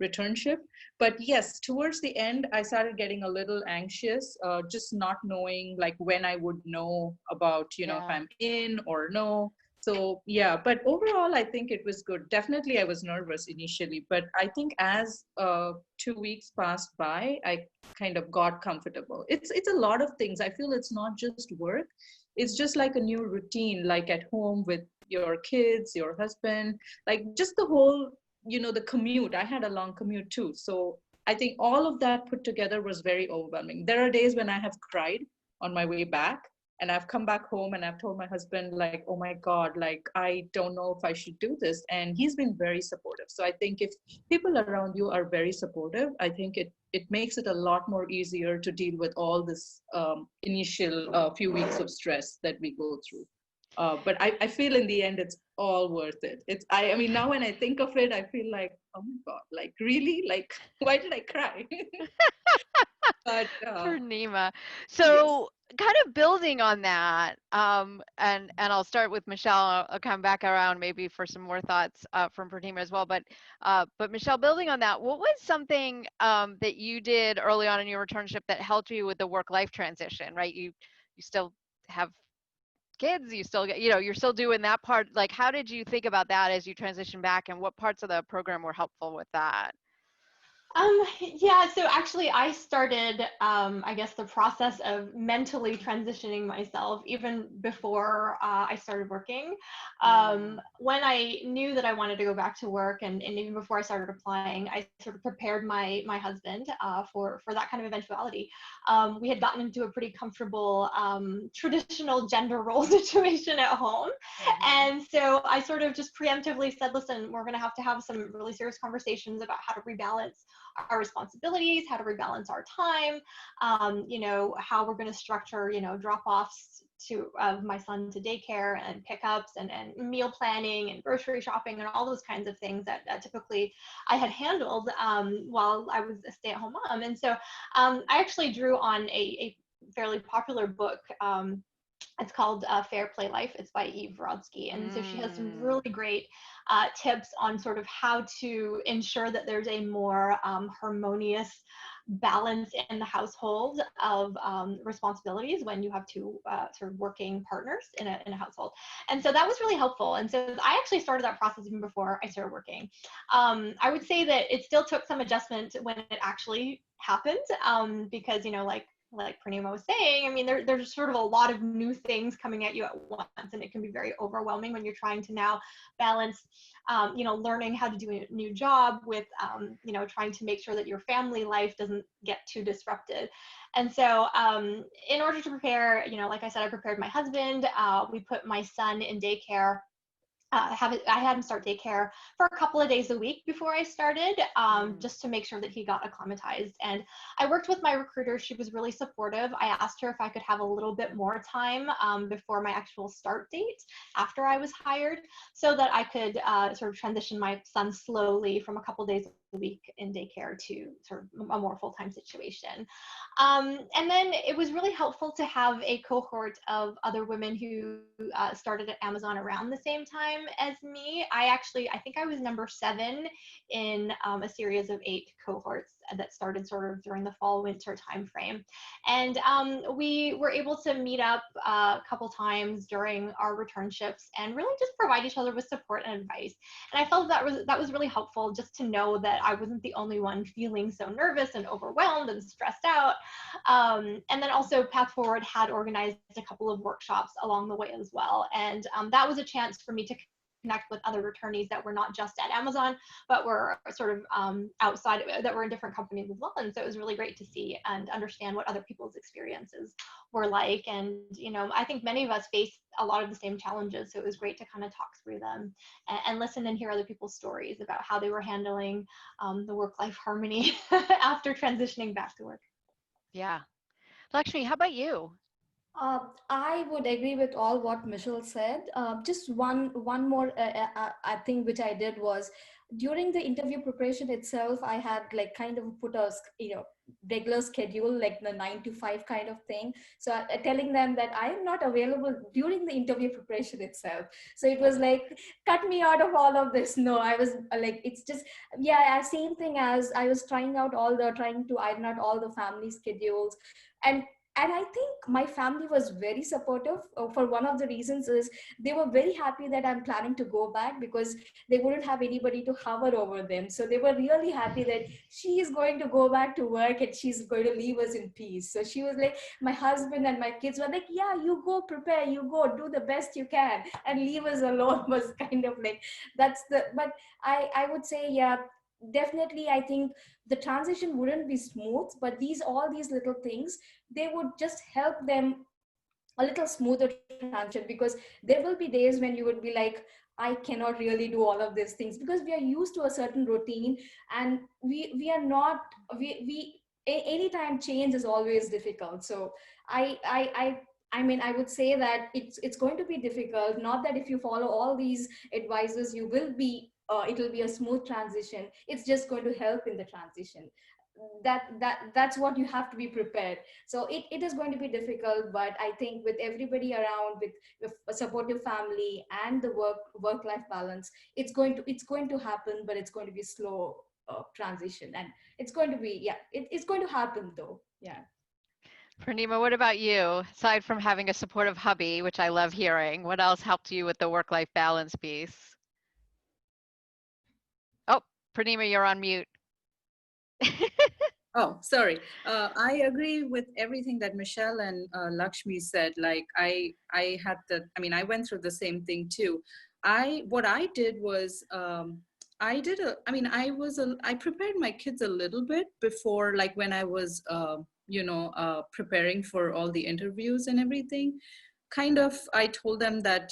returnship. But yes, towards the end, I started getting a little anxious, just not knowing, like, when I would know about, if I'm in or no. So yeah, but overall, I think it was good. Definitely, I was nervous initially, but I think as 2 weeks passed by, I kind of got comfortable. It's a lot of things. I feel it's not just work. It's just like a new routine, like at home with your kids, your husband, like just the whole, the commute. I had a long commute too. So I think all of that put together was very overwhelming. There are days when I have cried on my way back. And I've come back home and I've told my husband, like, oh my God, like, I don't know if I should do this. And he's been very supportive. So I think if people around you are very supportive, I think it makes it a lot more easier to deal with all this initial few weeks of stress that we go through. But I feel in the end, it's all worth it. I mean, now when I think of it, I feel like, oh my God, like, really? Like, why did I cry? But Purnima. yes. So kind of building on that, and I'll start with Michelle. I'll come back around maybe for some more thoughts from Purnima as well. But Michelle, building on that, what was something that you did early on in your internship that helped you with the work-life transition? Right, you still have kids, you still get, you're still doing that part. Like, how did you think about that as you transition back, and what parts of the program were helpful with that? Yeah, so actually I started, I guess, the process of mentally transitioning myself even before I started working. Mm, When I knew that I wanted to go back to work, and even before I started applying, I sort of prepared my husband for that kind of eventuality. We had gotten into a pretty comfortable traditional gender role situation at home. mhm. And so I sort of just preemptively said, listen, we're going to have some really serious conversations about how to rebalance our responsibilities, how to rebalance our time, how we're going to structure, drop-offs of my son to daycare and pickups and meal planning and grocery shopping and all those kinds of things that typically I had handled while I was a stay-at-home mom. And so I actually drew on a fairly popular book. It's called Fair Play Life. It's by Eve Rodsky. And so she has some Mm, really great tips on sort of how to ensure that there's a more harmonious balance in the household of responsibilities when you have two sort of working partners in a household. And so that was really helpful. And so I actually started that process even before I started working. I would say that it still took some adjustment when it actually happened because, like Purnima was saying, I mean, there's sort of a lot of new things coming at you at once, and it can be very overwhelming when you're trying to now balance, learning how to do a new job with, trying to make sure that your family life doesn't get too disrupted. And so, in order to prepare, like I said, I prepared my husband. We put my son in daycare. I had him start daycare for a couple of days a week before I started, mm, just to make sure that he got acclimatized. And I worked with my recruiter. She was really supportive. I asked her if I could have a little bit more time before my actual start date after I was hired, so that I could sort of transition my son slowly from a couple days a week in daycare to sort of a more full-time situation. And then it was really helpful to have a cohort of other women who started at Amazon around the same time as me. I think I was number 7 in a series of 8 cohorts that started sort of during the fall winter timeframe. And we were able to meet up a couple times during our return shifts and really just provide each other with support and advice. And I felt that was really helpful, just to know that I wasn't the only one feeling so nervous and overwhelmed and stressed out. And then also Path Forward had organized a couple of workshops along the way as well. And that was a chance for me to connect with other returnees that were not just at Amazon, but were sort of outside, that were in different companies as well. And so it was really great to see and understand what other people's experiences were like. And, I think many of us face a lot of the same challenges. So it was great to kind of talk through them and listen and hear other people's stories about how they were handling the work-life harmony after transitioning back to work. yeah. Lakshmi, how about you? I would agree with all what Michelle said. Just one more I think which I did was during the interview preparation itself. I had like kind of put a regular schedule, like the 9 to 5 kind of thing. So telling them that I am not available during the interview preparation itself. So it was like cut me out of all of this. No, I was like it's just same thing as I was trying to iron out all the family schedules and I think my family was very supportive. For one of the reasons is they were very happy that I'm planning to go back because they wouldn't have anybody to hover over them. So they were really happy that she is going to go back to work and she's going to leave us in peace. So she was like, my husband and my kids were like, yeah, you go prepare, you go do the best you can and leave us alone was kind of like, but I would say, yeah, definitely. I think the transition wouldn't be smooth, but all these little things, they would just help them a little smoother transition, because there will be days when you would be like, I cannot really do all of these things because we are used to a certain routine, and we are not anytime change is always difficult. So I mean, I would say that it's going to be difficult. Not that if you follow all these advices, you will be it will be a smooth transition. It's just going to help in the transition. that's what you have to be prepared. So it is going to be difficult, but I think with everybody around, with a supportive family and the work life balance, it's going to happen, but it's going to be slow transition, and it's going to be, yeah, it's going to happen though. Yeah. Purnima, what about you? Aside from having a supportive hubby, which I love hearing, what else helped you with the work-life balance piece? Oh, Purnima, you're on mute. Oh, sorry. I agree with everything that Michelle and Lakshmi said. Like I had I mean, I went through the same thing too. What I did was, I prepared my kids a little bit before, like when I was, preparing for all the interviews and everything. Kind of, I told them that,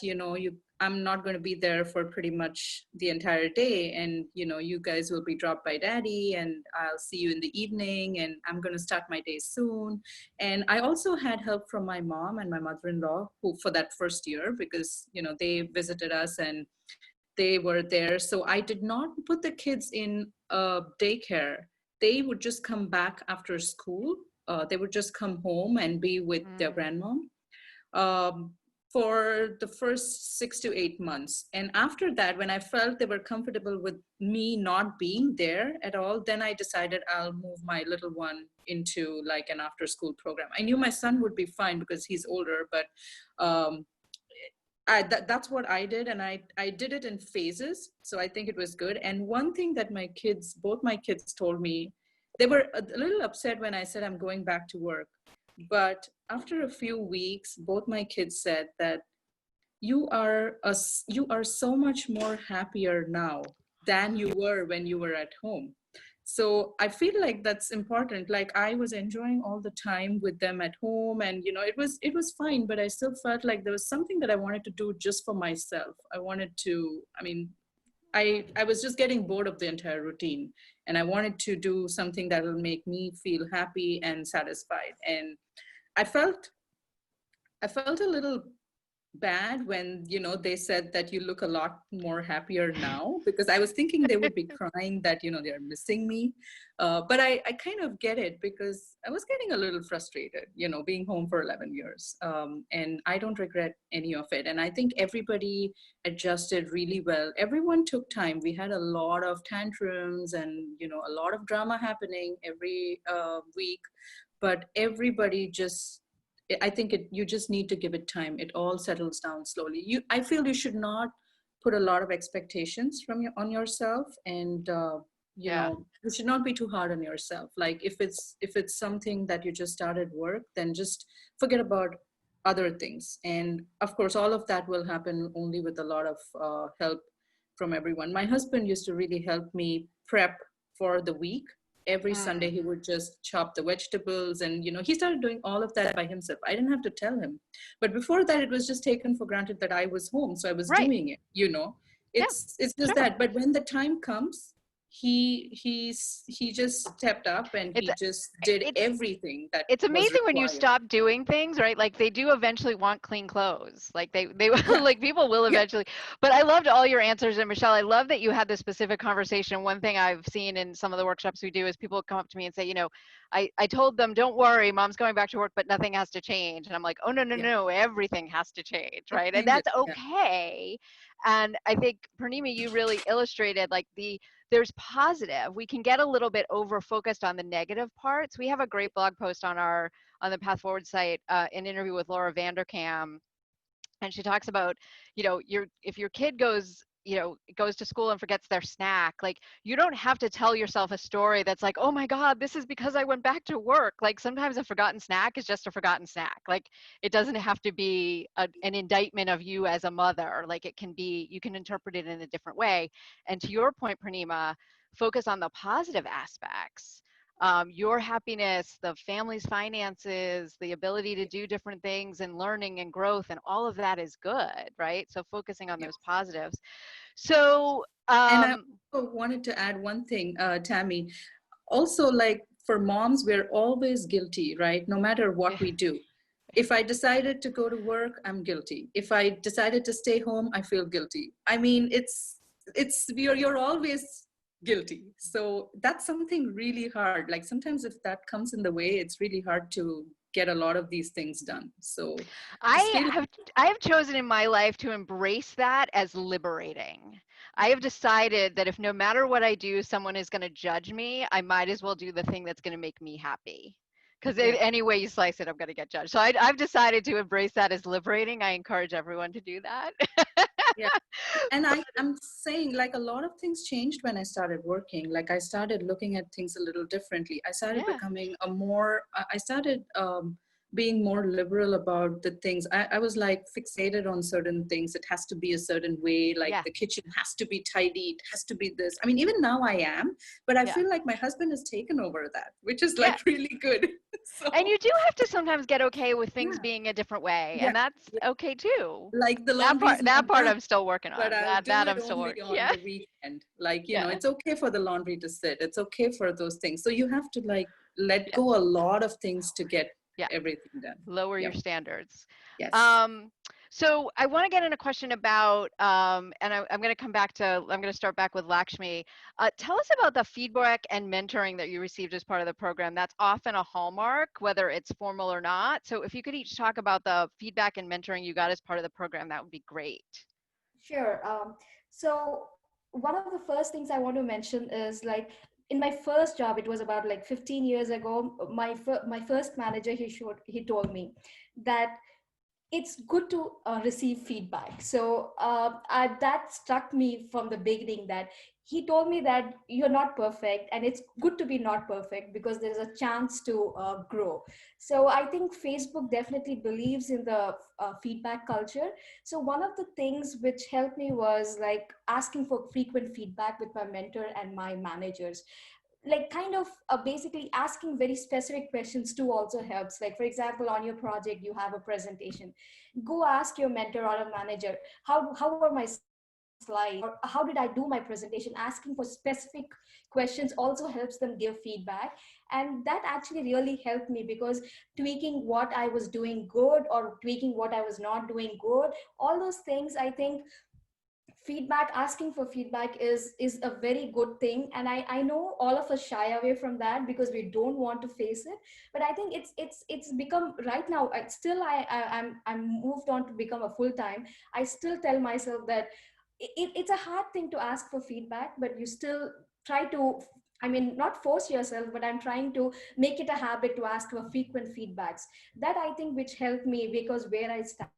I'm not going to be there for pretty much the entire day, and you guys will be dropped by daddy, and I'll see you in the evening, and I'm going to start my day soon. And I also had help from my mom and my mother-in-law, who for that first year, because they visited us and they were there. So I did not put the kids in daycare. They would just come back after school. They would just come home and be with their grandmom, um, for the first 6 to 8 months. And after that, when I felt they were comfortable with me not being there at all, then I decided I'll move my little one into like an after school program. I knew my son would be fine because he's older, but um, that's what I did. And I did it in phases. So I think it was good. And one thing that both my kids told me, they were a little upset when I said I'm going back to work. But after a few weeks, both my kids said that you are so much more happier now than you were when you were at home. So I feel like that's important. Like I was enjoying all the time with them at home, and it was fine, but I still felt like there was something that I wanted to do just for myself. I was just getting bored of the entire routine, and I wanted to do something that will make me feel happy and satisfied. And I felt a little bad when they said that you look a lot more happier now, because I was thinking they would be crying that they're missing me, but I kind of get it, because I was getting a little frustrated being home for 11 years, and I don't regret any of it. And I think everybody adjusted really well. Everyone took time. We had a lot of tantrums and a lot of drama happening every week, but everybody just, I think you just need to give it time. It all settles down slowly. I feel you should not put a lot of expectations on yourself, and Yeah. you should not be too hard on yourself. Like if it's something that you just started work, then just forget about other things. And of course, all of that will happen only with a lot of help from everyone. My husband used to really help me prep for the week. Every Sunday he would just chop the vegetables, and he started doing all of that by himself. I didn't have to tell him. But before that, it was just taken for granted that I was home, so I was Right. doing it. Yeah, It's just sure. that. But when the time comes, he just stepped up, and It's he just did it's everything that it's was amazing when you required. stop doing things, right? Like they do eventually want clean clothes. Like they Yeah, like people will yeah, eventually. But I loved all your answers, and Michelle, I love that you had this specific conversation. One thing I've seen in some of the workshops we do is people come up to me and say, I told them, don't worry, mom's going back to work, but nothing has to change. And I'm like, oh no, no, yeah. no, everything has to change, right? And Everything is, that's yeah, okay. And I think Purnima, you really illustrated like there's positive. We can get a little bit over focused on the negative parts. We have a great blog post on the Path Forward site, an interview with Laura Vanderkam, and she talks about, if your kid goes to school and forgets their snack, like you don't have to tell yourself a story that's like, oh my God, this is because I went back to work. Like sometimes a forgotten snack is just a forgotten snack. Like it doesn't have to be an indictment of you as a mother. Like it can be, you can interpret it in a different way. And to your point, Purnima, focus on the positive aspects. Your happiness, the family's finances, the ability to do different things and learning and growth and all of that is good, right? So focusing on yeah. those positives. So, And I also wanted to add one thing, Tammy. Also, like for moms, we're always guilty, right? No matter what yeah, we do. If I decided to go to work, I'm guilty. If I decided to stay home, I feel guilty. I mean, you're always guilty. So that's something really hard. Like sometimes if that comes in the way, it's really hard to get a lot of these things done. So just I feel, have I have chosen in my life to embrace that as liberating. I have decided that if no matter what I do, someone is going to judge me, I might as well do the thing that's going to make me happy. Because yeah, any way you slice it, I'm going to get judged. So I've decided to embrace that as liberating. I encourage everyone to do that. yeah. And I'm saying like a lot of things changed when I started working. Like I started looking at things a little differently. I started Yeah, becoming I started being more liberal about the things. I was like fixated on certain things. It has to be a certain way, like yeah, the kitchen has to be tidy, it has to be this. I mean, even now I am, but I yeah, feel like my husband has taken over that, which is yeah. like really good. And So you do have to sometimes get okay with things yeah, being a different way, yeah, and that's yeah. okay too. Like the That laundry part, is that not part, done, I'm still working but on. I'll That do I'm it still only working. on Yeah, the weekend. Like, you know, yeah, it's okay for the laundry to sit. It's okay for those things. So you have to like let yeah, go a lot of things to get yeah. everything done. Lower your Yep. standards. Yes. Um, so I want to get in a question about, and I'm going to come back to, I'm going to start back with Lakshmi. Tell us about the feedback and mentoring that you received as part of the program. That's often a hallmark, whether it's formal or not. So if you could each talk about the feedback and mentoring you got as part of the program, that would be great. Sure. So one of the first things I want to mention is like in my first job, it was about like 15 years ago. My first manager, he told me that it's good to receive feedback. So that struck me from the beginning, that he told me that you're not perfect and it's good to be not perfect because there's a chance to grow. So I think Facebook definitely believes in the feedback culture. So one of the things which helped me was like asking for frequent feedback with my mentor and my managers, like kind of basically asking very specific questions too also helps. Like for example, on your project you have a presentation, go ask your mentor or a manager, how are my slides, or how did I do my presentation. Asking for specific questions also helps them give feedback, and that actually really helped me because tweaking what I was doing good or tweaking what I was not doing good, all those things, I think feedback, asking for feedback is a very good thing. And I know all of us shy away from that because we don't want to face it, but I think it's become right now. I'm moved on to become a full time. I still tell myself that it's a hard thing to ask for feedback, but you still try to, I mean, not force yourself, but I'm trying to make it a habit to ask for frequent feedbacks. That I think which helped me because where I stand.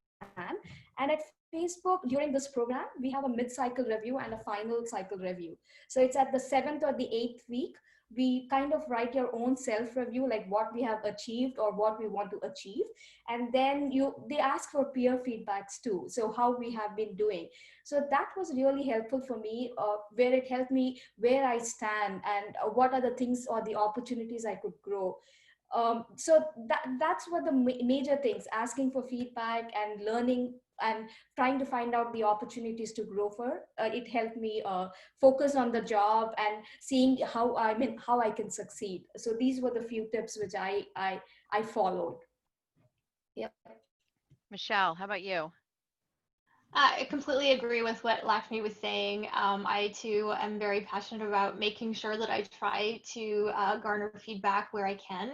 And at Facebook, during this program, we have a mid-cycle review and a final cycle review. So it's at the 7th or the 8th week. We kind of write your own self-review, like what we have achieved or what we want to achieve. And then they ask for peer feedbacks too. So how we have been doing. So that was really helpful for me, where it helped me where I stand and what are the things or the opportunities I could grow. So that's what the major things, asking for feedback and learning and trying to find out the opportunities to grow for. It helped me focus on the job and seeing how I can succeed. So these were the few tips which I followed. Yep. Michelle, how about you? I completely agree with what Lakshmi was saying. I too am very passionate about making sure that I try to garner feedback where I can.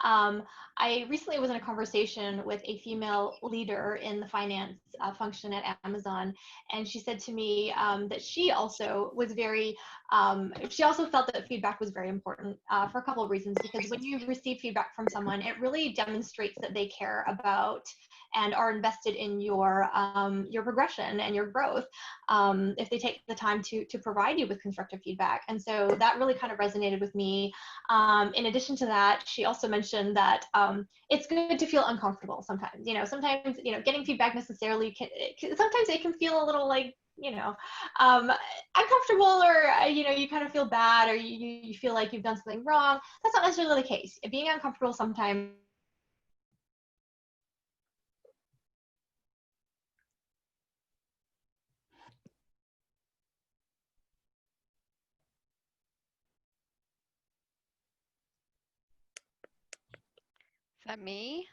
Um, I recently was in a conversation with a female leader in the finance function at Amazon, and she said to me that she also was she also felt that feedback was very important for a couple of reasons. Because when you receive feedback from someone, it really demonstrates that they care about and are invested in your progression and your growth. If they take the time to provide you with constructive feedback, and so that really kind of resonated with me. In addition to that, she also mentioned that it's good to feel uncomfortable sometimes. Sometimes getting feedback necessarily sometimes it can feel a little like uncomfortable, or you kind of feel bad, or you feel like you've done something wrong. That's not necessarily the case. Being uncomfortable sometimes. Is that me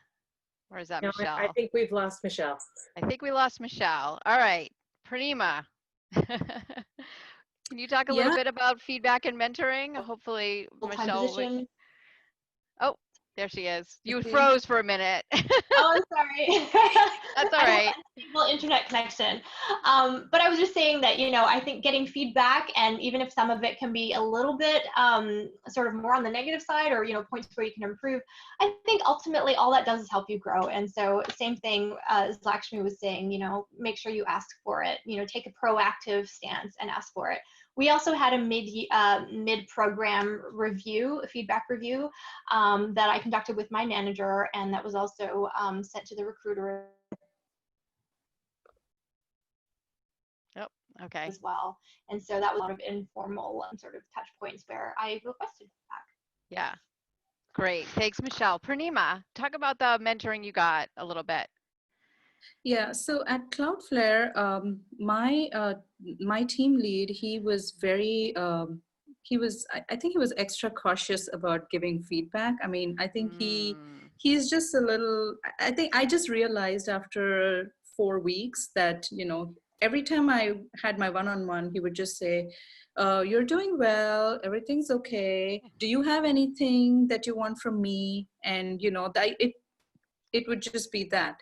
or is that No, I Michelle? think we've lost Michelle. I think we lost Michelle. All right, Pranima. Can you talk a little Yeah. bit about feedback and mentoring? Hopefully, Full-time Michelle. position. Oh, there she is. You Okay. froze for a minute. Oh, I'm sorry. That's all I have right. a stable internet connection. But I was just saying that, I think getting feedback, and even if some of it can be a little bit sort of more on the negative side, or, points where you can improve, I think ultimately all that does is help you grow. And so same thing as Lakshmi was saying, make sure you ask for it, take a proactive stance and ask for it. We also had a mid-program review, a feedback review, that I conducted with my manager, and that was also sent to the recruiter Okay. as well. And so that was a lot of informal sort of touch points where I requested feedback. Yeah. Great. Thanks, Michelle. Purnima, talk about the mentoring you got a little bit. Yeah, so at Cloudflare, my team lead, he was very I think he was extra cautious about giving feedback. I mean, I think he's just a little. I think I just realized after 4 weeks that every time I had my one-on-one, he would just say, "You're doing well. Everything's okay. Do you have anything that you want from me?" And that it would just be that.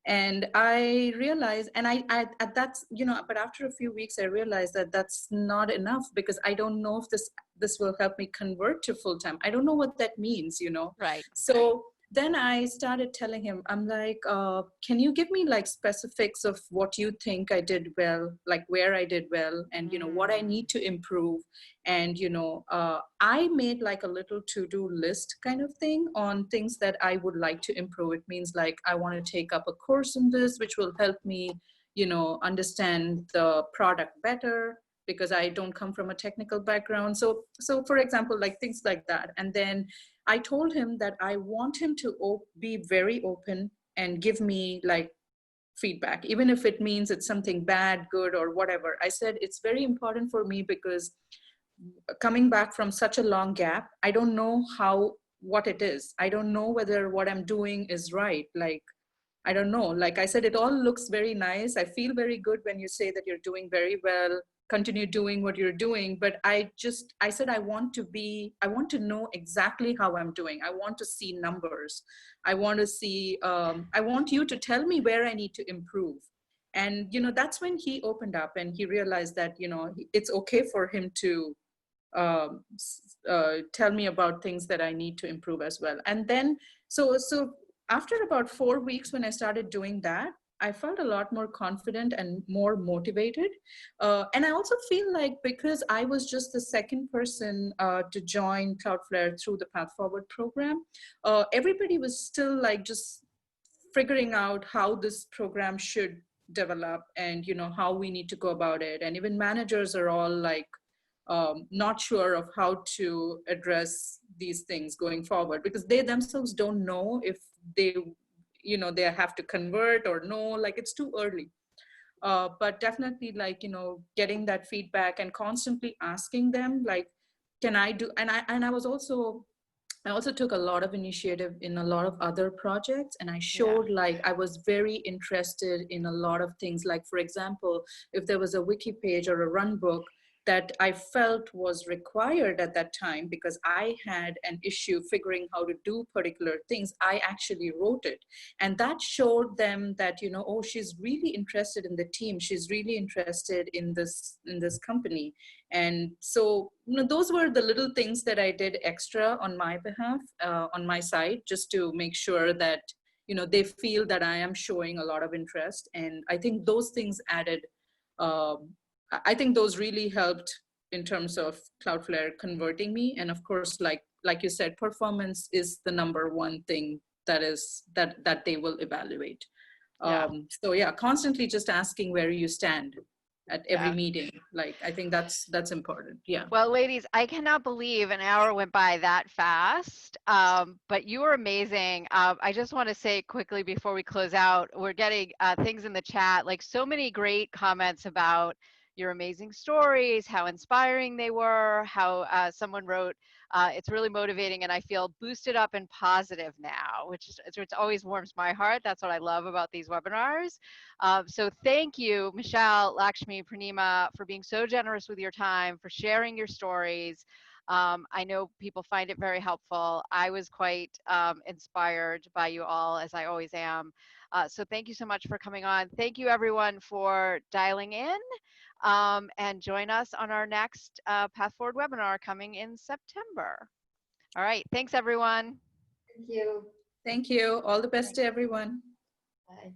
And I realized, and I at that's but after a few weeks I realized that that's not enough, because I don't know if this will help me convert to full-time. I don't know what that means. Right. So then I started telling him, I'm like, can you give me like specifics of what you think I did well, like where I did well, and what I need to improve. And I made like a little to-do list kind of thing on things that I would like to improve. It means like I want to take up a course in this, which will help me understand the product better, because I don't come from a technical background. So for example, like things like that. And then I told him that I want him to be very open and give me like feedback, even if it means it's something bad, good, or whatever. I said it's very important for me, because coming back from such a long gap, I don't know what it is. I don't know whether what I'm doing is right. Like, I don't know. Like I said, it all looks very nice. I feel very good when you say that you're doing very well. Continue doing what you're doing. But I said, I want to know exactly how I'm doing. I want to see numbers. I want to see, I want you to tell me where I need to improve. And, that's when he opened up and he realized that, it's okay for him to tell me about things that I need to improve as well. And then, so after about 4 weeks, when I started doing that, I felt a lot more confident and more motivated. And I also feel like, because I was just the second person to join Cloudflare through the Path Forward program, everybody was still like just figuring out how this program should develop, and how we need to go about it. And even managers are all like, not sure of how to address these things going forward, because they themselves don't know if they they have to convert or no, like it's too early. But definitely, like getting that feedback and constantly asking them, like, can I do, and I also took a lot of initiative in a lot of other projects, and I showed like I was very interested in a lot of things. Like, for example, if there was a wiki page or a run book that I felt was required at that time, because I had an issue figuring how to do particular things, I actually wrote it. And that showed them that, oh, she's really interested in the team. She's really interested in this company. And so, those were the little things that I did extra on my behalf, on my side, just to make sure that, they feel that I am showing a lot of interest. And I think those things added, I think those really helped in terms of Cloudflare converting me. And of course, like you said, performance is the number one thing that they will evaluate. So yeah, constantly just asking where you stand at every meeting. Like, I think that's important. Yeah. Well, ladies, I cannot believe an hour went by that fast, but you are amazing. I just want to say quickly before we close out, we're getting things in the chat, like so many great comments about your amazing stories, how inspiring they were, how someone wrote, it's really motivating and I feel boosted up and positive now, which always warms my heart. That's what I love about these webinars. So thank you, Michelle, Lakshmi, Purnima, for being so generous with your time, for sharing your stories. I know people find it very helpful. I was quite inspired by you all, as I always am. So thank you so much for coming on. Thank you, everyone, for dialing in. And join us on our next Path Forward webinar coming in September. All right. Thanks, everyone. Thank you. Thank you. All the best to everyone. Bye.